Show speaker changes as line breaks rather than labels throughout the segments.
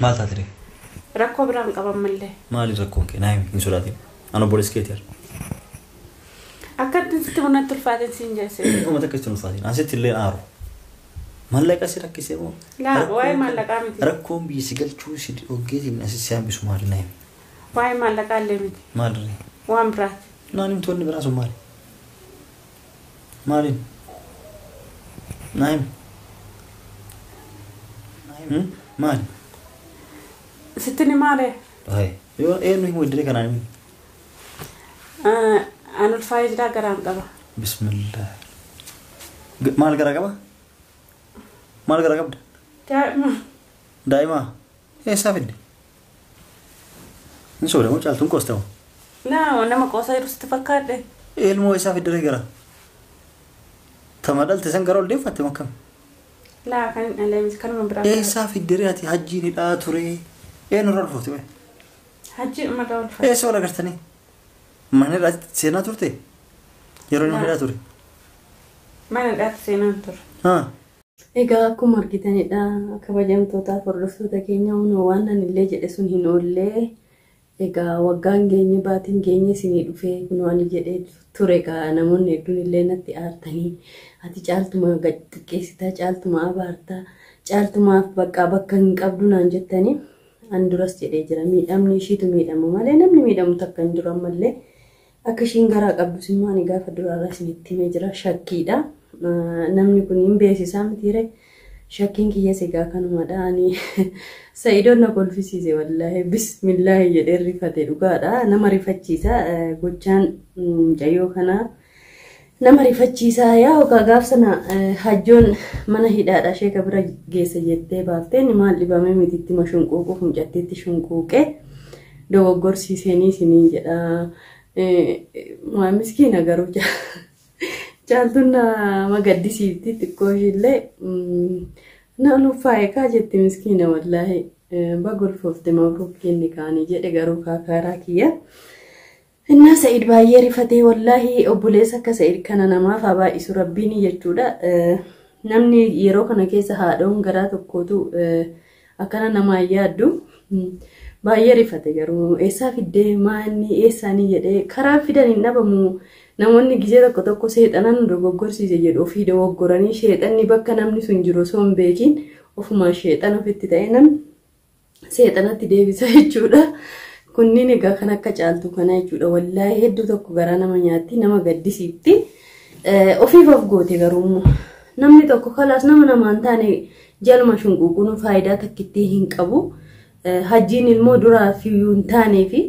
Maal taatire?
Rakkoo biraan qaban mallee.
Maali rakkoon kee? Naayim hin sodaatin. Ano boodis keetii
Akka sitti manatti ulfaatin siin jeesse.
Uummata akkasitti ulfaatin. Asitti illee aaru. Maallaqa si rakkisee moo?
Laa waa'ee maallaqaa miti.
Rakkoon biyyi si galchuu si ogeetiin asitti si hambisu maali Naayim?
Waa'ee maallaqaa illee miti.
Maalirree?
Waan biraati.
Naayim toonni biraa sun maali? Maaliin? Naayim? Maali?
Sitti ni maalee?
Yoo eenyu himu iddoo kanaan himi?
An ulfaa jiraa garaan qaba.
Bismillah. Maal garaa qaba? Maal garaa qabda?
Daa'ima.
Daa'ima? Eessaa fidde? Hin soodamu caaltuun qoostamu?
Nama qoosaa jiru sitti fakkaadhe.
Ilmoo isaa fidde gara? Tama dhalte san gara ol deeffatte makkam?
Laa kan hin aleemis kanuma biraa.
Eessaa fidde ati hajjiin hidhaa ture? Eenyu irra dhufte wayi?
Hajji uummata ulfaate.
Eessa wal agartanii? Mana hidhaatti seenaa turte? Yeroo inni hidhaa ture?
Mana hidhaatti seenaan ture.
Egaa akkuma argitanidha kabajamtootaaf hordoftoota keenya waan ani illee jedhe sun hin oollee egaa waggaan geenye baatiin geenye isinii dhufee kun waan jedhee ture egaa namoonni hedduun illee natti aartanii ati caaltuma xiqqeessitaa caaltuma abaartaa caaltumaaf bakka hin qabdu naan jettanii an duras jedhee jira miidhamni ishiitu miidhamu malee namni miidhamu takka hin jiru ammallee akka ishiin garaa qabdu simmaan gaafa duraarraa isinitti himee jira shakkiidha. Namni kun hin beeksisaa mitiire shakkiin kiyyees egaa kanumadha ani Sa'idoon na kolfisiise wallaahi bismillaahi jedhee rifate dhugaadha nama rifachiisa gochaan mucayyoo kanaa nama rifachiisaa yaa ogaa gaafsana hajjoon mana hidhaadha sheeka bira geessa jettee baaftee ni maal dhibame mititti ma shunquuquuf mucatteetti shunquuqee dogoggorsiiseenii isinii jedha maa miskiina garuu Caaltuun magaddisiifti xiqqoo ishillee naannoo faayikaa jetti miskiina wallaahi bagolfoofte mabruuk kenni kaanii jedhe garuu kaakaaraa kiyya. Innaa Sa'id baay'ee rifatee wallaahi obboleessa akka Sa'id kana namaaf haa baay'isu rabbiin jechuudha. Namni yeroo kana keessa haadhoon garaa tokkootu akkana namaa yaaddu baay'ee rifate garuu eessaa fiddee maanni eessaanii jedhee karaan fidan hin dhabamu. Namoonni gizee tokko seexanan dogoggorsiise jedhu ofii dogoggoranii sheexanni bakka namni sun jiru osoo hin beekin ofuma sheexan ofitti ta'e namni seexanatti deebisa jechuudha. Kunniin egaa kan akka caaltuu kana jechuudha. Wallaahi hedduu tokko garaa nama nyaatti nama gaddisiifti. Ofiif of goote garuu namni tokko kalaas namaan taane jalma shunquuquun faayidaa takkittii hin qabu. Hajjiin ilmoo duraa fi hin taaneefi.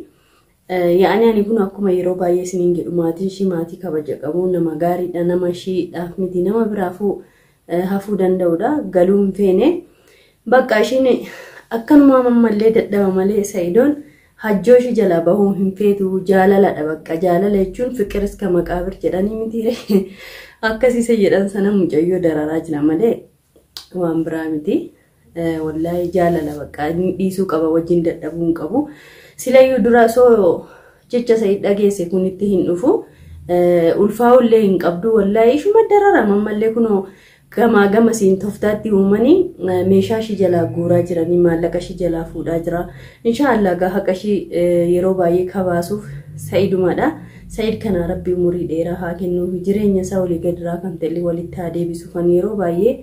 Yaani ani kun akkuma yeroo baay'ee isiniin jedhu maatiin ishii maatii kabaja qabu nama gaariidha nama ishiidhaaf miti nama biraafuu hafuu danda'udha galuun feene bakka ishiin akkanuma ammallee dadhaba malee Sa'idoon hajjoo ishii jalaa bahuu hin feetu jaalaladha bakka jaalala jechuun fiqiris ka maqaabir jedhanii mitiire akkasiisa jedhan sana mucayyoo dararaa jira malee waan biraa miti wallaahi jaalala bakka dhiisuu qaba wajjin dadhabuu hin qabu. Silayyuu dura soo jecha Sa'id dhageesse kunitti hin dhufu ulfaa'ullee hin qabdu wallaahi ishuma dararama ammallee kunoo gama siin toftaatti uumanii meeshaa ishii jalaa guuraa jiranii maallaqa ishii jalaa fuudhaa jira inshaallah gaa haqa ishii yeroo baay'ee kabaasuuf Sa'idumadha. Sa'id kana rabbi umurii dheeraa haa kennuuf jireenya isaa olii gadiraa kan ta'e walitti haa deebisuuf yeroo baay'ee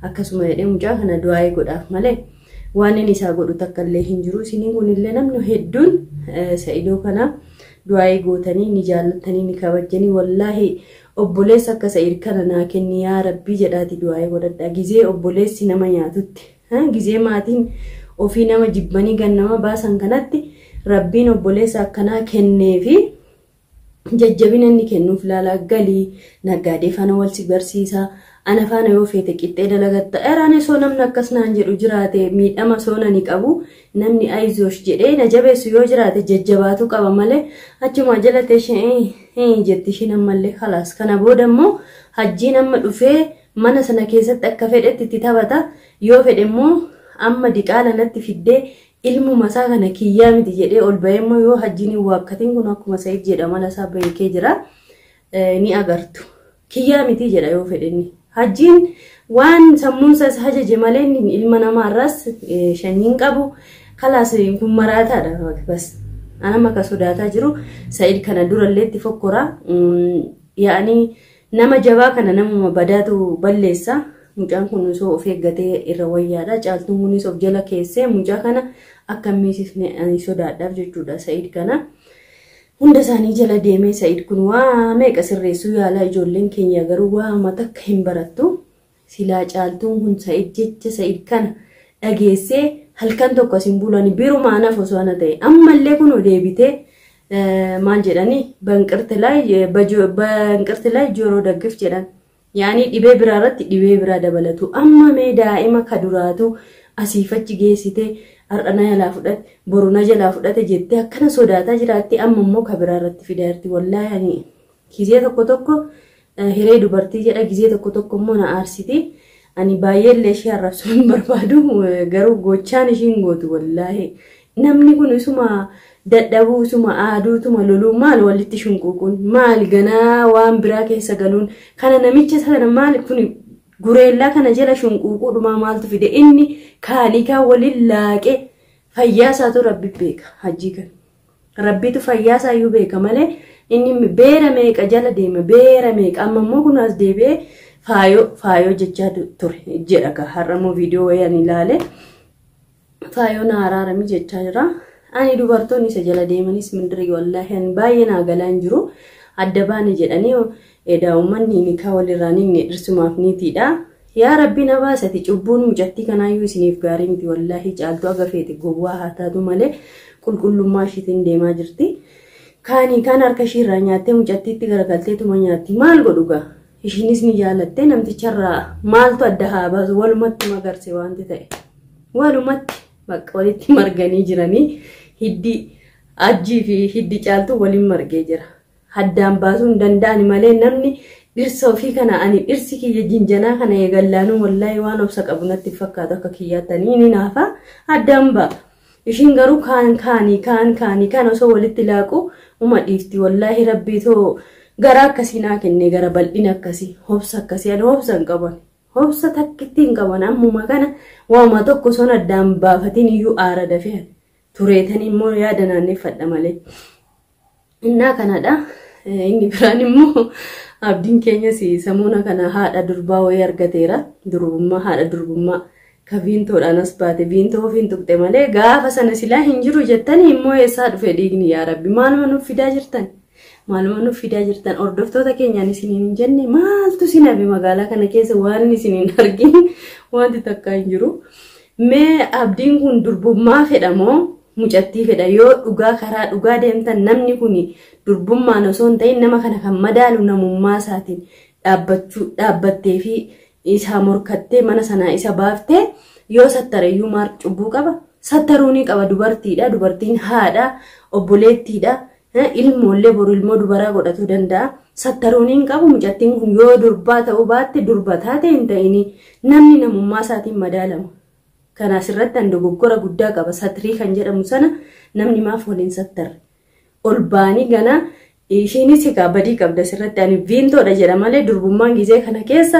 akkasuma jedhee mucaa kana du'aa godhaaf malee. Waan inni isaa godhu takka illee hin jiru isiniin kunillee namni hedduun Sa'idoo kana du'aa gootanii ni jaalatanii ni kabajanii wallaahi obboleessa akka Sa'id kana naa kenni yaa rabbii jedhaati du'aa godhadha gizee obboleessi nama nyaatutti gizee maatiin ofii nama jibbanii gannama baasan kanatti rabbiin obboleessa akkanaa kenneefi jajjabina inni kennuuf laala galii naggaadee fana wal si barsiisa. Ana faana yoo feete qixxee dalagatta eraane soo namni akkas naan jedhu jiraate miidhama soo nani qabu namni aizosh jedhee na jabeessu yoo jiraate jajjabaatu qaba malee achuma jalate ishee jetti ishiin ammallee khalaas kana booda immoo hajjiin amma dhufee mana sana keessatti akka fedhetti itti taphata yoo fedhe immoo amma diqaala natti fiddee ilmuma isaa kana kiyyaa miti jedhee ol ba'e immoo yoo hajjiin waakkatiin kun akkuma Sa'id jedha mala isaa beekee jira ni agartu kiyyaa miti jedha yoo fedhe Hajjiin waan sammuun isaas hajaje malee ilma namaarraas shanyiin qabu Kalaas kun maraataadha bas. Ana maka sodaataa jiru Sa'id kana durallee itti fokkora. Yaani nama jabaa kana namuma badaatu balleessa. Mucaan kun osoo of eeggatee irra wayyaadha. Caaltuun kunis of jala keessee mucaa kana akka miisifne ani sodaadhaaf jechuudha Sa'id kana. Hunda isaanii jala deemee Sa'id kun waa meeqa sirreessuu yaalaa ijoolleen keenya garuu waa mata akka hin barattu. Silaa caaltuun kun Sa'id jecha Sa'id kana dhageessee halkan tokko sin bulani biruma anaaf osoo ana ta'e ammallee kun deebitee maal jedhani banqirtilaa jooroo daggif jedhan. Yaani dhibee biraa irratti dhibee biraa dabalatu amma mee daa'ima ka duraatu asiifachi geessite har'ana jalaa fudhate boruna jalaa fudhate jettee akkana sodaataa jiraatti amma immoo ka biraa irratti fidaa jirti wallaahi ani gizee tokko hiree dubartii jedha gizee tokko immoo na aarsiti ani baay'eellee ishee arrabsuun barbaadu garuu gochaan ishiin gootu wallaahi namni kun isuma dadhabuu isuma aaduutuma loluu maal walitti shunquuquun maal ganaa waan biraa keessa galuun kana namicha sana maal kun gureellaa kana jala shunquuquudhumaa maaltu fide inni kaalikaa waliin laaqee fayyaasaatu rabbi beeka hajjii kan rabbitu fayyaasaa iyyuu beeka malee inni beera meeqa jala deema beera meeqa amma immoo kun as deebi'ee faayoo jechaa ture jedha ka har'amoo viidiyoo wayaan ilaale faayoo na araarami jechaa jira. Ani dubartoonni isa jala deemanis mindirii wallaahi ani baay'ee naa galaan jiru adda baane jedhanii daa'ummanni nikaa walirraan inni dhirsumaaf niitiidha. Yaa rabbi na baasati cubbuun mucattii kanaayyuu isiniif gaarii miti wallaahi caaltuu agafeeti gowwaa haa taatu malee qulqullummaa ishiitiin deemaa jirti. Kaanii kaan harka ishiirraa nyaattee mucattiitti garagalteetuma nyaatti maal godhugaa ishiinis ni jaalattee namticharraa maaltu adda haa baasu walumatti magarse waanti ta'e walumatti bakka walitti marganii jiranii. Hiddi ajjii fi hiddi caaltuu waliin margee jira. Haddaan baasuu hin danda'ani malee namni dhirsa ofii kana ani dhirsi kiyya jinjanaa kana eegallaanuu wallaahi waan obsa qabu natti fakkaatu akka kiyyaatanii ni naafa addaan ba'a. Ishiin garuu kaan osoo walitti laaqu uma dhiifti wallaahi rabbiitoo gara akkasii naa kennee gara bal'ina akkasii hobsa akkasii ani hobsa hin qaban. Hobsa takkitti hin qaban ammuma kana waama tokko son addaan baafatiin iyyuu aara dafee tureetan immoo yaada naanneffadha malee. Innaa kanadha. Inni biraan immoo abdiin keenyas samuuna kana haadha durbaa wayii argateera. Durbummaa haadha durbummaa ka viintoodhaan as baate viintoo ofiin tuqxe malee gaafa sana silaa hin jiru jettanii immoo eessaa dhufe dhiigni yaa rabbi maaluma nuuf fidaa jirtan. Maaluma nuuf fidaa jirtan hordoftoota keenyaan isiniin hin jenne maaltu sin hafe magaalaa kana keessa waan isiniin argin wanti takka hin jiru. Mee abdiin kun durbummaa fedhamoo mucattii fedha yoo dhugaa karaa dhugaa deemtan namni kun durbummaan osoo hin ta'in nama kana kan madaalu namummaa isaatiin dhaabbattee fi isa morkattee mana sanaa isa baaftee yoo sattareeyyuu maal cubbuu qaba sattaruunii qaba dubartiidha dubartiin haadha obboleettiidha ilmoollee boru ilmoo dubaraa godhatuu danda'a sattaruuniin qabu mucattiin kun yoo durbaa ta'uu baatte durba taate hin ta'ini namni namummaa isaatiin madaalama. Kana asirratti dogoggora guddaa qaba satrii kan jedhamu sana namni maaf waliin sattarre ol baanii gana ishiinis egaa badii qabda asirratti ani viintoodha jedha malee durbummaan gizee kana keessa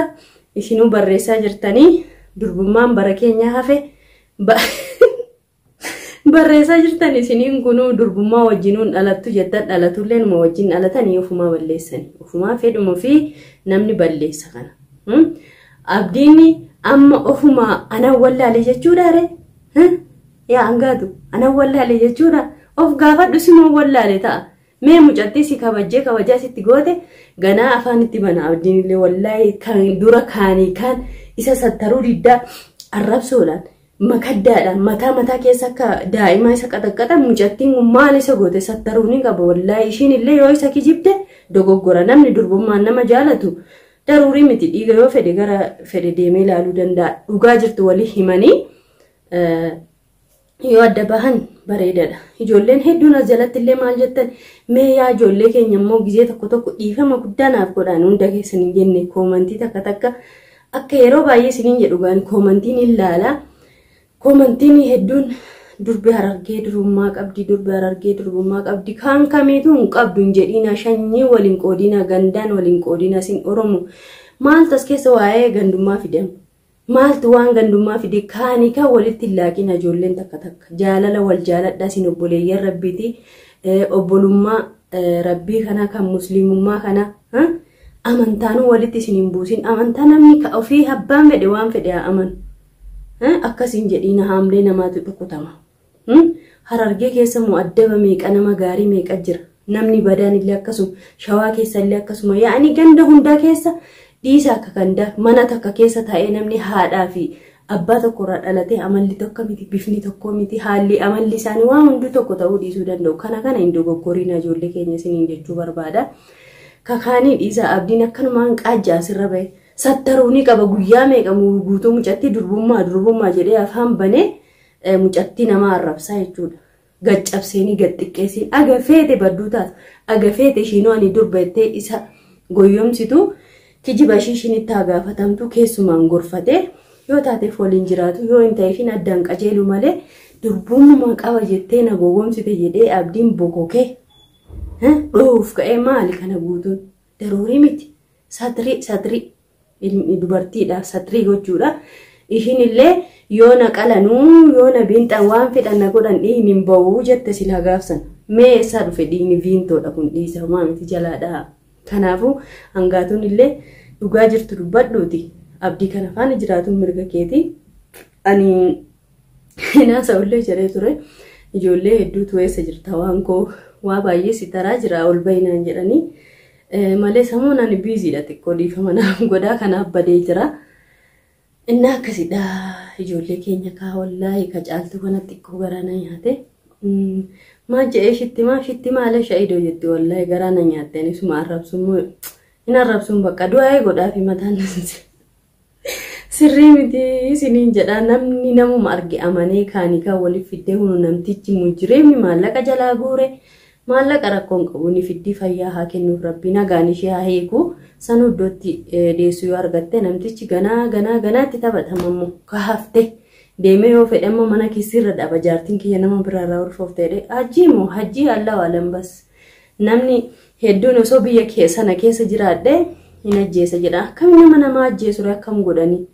ishinuu barreessaa jirtanii durbummaan bara keenya hafe barreessaa jirtan isiniin kunuu durbummaa wajjinuun dhalattu jettan dhalatullee numa wajjin dhalatanii ofumaa balleessanii ofumaa fedhuma fi namni balleessa kana abdiini amma ofuma ana wallaale jechuudha re yaa angaatu ana wallaale jechuudha of gaafadhu simoo wallaale ta'a mee mucattii si kabajaa sitti goote ganaa afaan itti bana abdiin illee wallaahi kan dura kaanii kan isa sattaruu diddaa arrabsoodhaan makaddaadhaan mataa keessa akka daa'imaa isa qaxaqqata mucattiin maal isa goote sattaruu ni qaba wallaahi ishiin illee yoo isa kijibde dogoggora namni durbummaan nama jaalatu daruurii miti dhiiga yoo fedhe gara fedhe deemee ilaaluu danda'a dhugaa jirtu walii himanii yoo adda bahan bareedadha ijoolleen hedduun as jalatti illee maal jettan mee yaa ijoollee keenya immoo gizee tokko dhiifama guddaa naaf godhaan hunda keessan hin jenne koomantii takka akka yeroo baay'ee isiniin jedhu gaan koomantiin ilaala koomantiin hedduun durbe harargee durbummaa qabdi durbe harargee durbummaa qabdi kan kamiitu hin qabdu hin jedhina shanyii waliin qoodina gandaan waliin qoodina sin oromo maal tas keessa waa'ee gandummaa fidan maaltu waan gandummaa fide kaanii kan walitti laaqina ijoolleen takka takka jaalala wal jaaladhaa sin obboleeyyan rabbiiti obbolummaa rabbii kana kan muslimummaa kana amantaanuu walitti sin hin buusin amantaa namni ka ofii abbaan fedhe waan fedhe aman akkasiin jedhiina haamlee namaatu dhukkutama Harargee keessa mu'addaba meeqa nama gaarii meeqa jira namni badaan illee akkasuma shawaa keessa illee akkasuma yaani ganda hundaa keessa dhiisa akka ganda mana takka keessa taa'ee namni haadhaa fi abbaa tokko irraa dhalatee amalli tokko miti bifni tokko miti haalli amalli isaanii waan hundi tokko ta'uu dhiisuu danda'u kana hin dogoggoriina ijoollee keenya isiniin jechuu barbaada kakaanii dhiisa abdiin akkanumaan qaajjaa asirra bahe sattaruuni qaba guyyaa meeqa guutuu mucatti durbummaa jedhee afaan banee mucatti nama arrabsaa jechuudha gaccabseeni gaxxiqqeesiin agafeete badduu taatu agafeete ishiinoo ani durbattee isa goyyomsitu kijiba ishiinitti gaafatamtu keessumaan gorfatee yoo taateef waliin jiraatu yoo hin ta'eefin addaan qajeelu malee durbummaa qaba jettee na gowwomsite jedhee abdiin bokokee dhoof ka'ee maali kana guutuun daroorii miti satrii dubartiidha satrii gochuudha ishiin illee yoo na qalanuu yoo na biinxan waan fedhan na godhan dhiin hin ba'uu jette sila gaafsan mee eessaa dhufe dhiini viintoodha kun dhiisa miti jalaadha kanaafuu hangaatuun illee dhugaa jirtu dubbadhuuti abdii kana faana jiraatuun mirga keeti ani naasa ullee jedhee ture ijoollee hedduutu eessa jirta waan koo waa baay'ee si taraa jira ol bayinaan jedhanii malee samuun ani biiziidha xiqqoo dhiifama naaf godhaa kanaaf badee jira inni akkasidha ijoollee keenya kaa wallaahi ka caaltu kana xiqqoo garaana nyaate maa jedhee shitti maalee sha'idoo jetti wallaahi garaana nyaatte ani suma arrabsuun bakka du'aa godhaa fi mataan sirrii miti isiniin jedha namni namuma arge amanee kaanii kan waliif fiddee hunu namtichi mujjireemni maallaqa jalaa guure maallaqa rakkoon qabu ni fiddii fayyaa haa kennuuf rabbii nagaan ishee haa eegu sanuu iddootti deessu yoo argatte namtichi ganaatti taphatamammoo ka hafte deemee yoo fedhamma mana keessirra dhaba jaartiin kiyya nama biraarraa ulfoofteedhe hajjii moo hajjii allaa waalan bas namni hedduun osoo biyya sana keessa jiraadhe hin ajjeesa jedha akkam nama ajjeesure akkam godhanii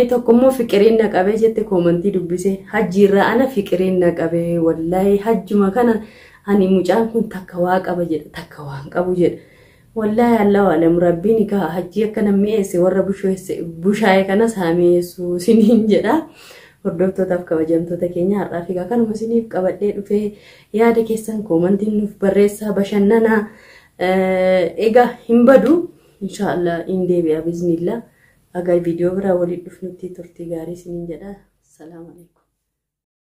tokkommoo fiqiriin na qabee jette koomantii dubbise hajjiirraa ana fiqiriin na qabee wallaahi hajjuma kana ani mucaan kun takka waa qaba jedha takka waan qabu jedha wallaahi allaa waalam rabbiin kaa hajjii akka namni eesse warra bushaayee kanas haameessu siniin jedha hordoftootaaf kabajamtoota keenya har'aa fi kanuma siniif qabadhee dhufee yaada keessan koomantiin nuuf barreessaa bashannanaa egaa hin badu inshaallah in deebi'a biiznillah agar video biraa walitti dhufnutti turtii gaarii siniin jedha. Assalamu alaikum.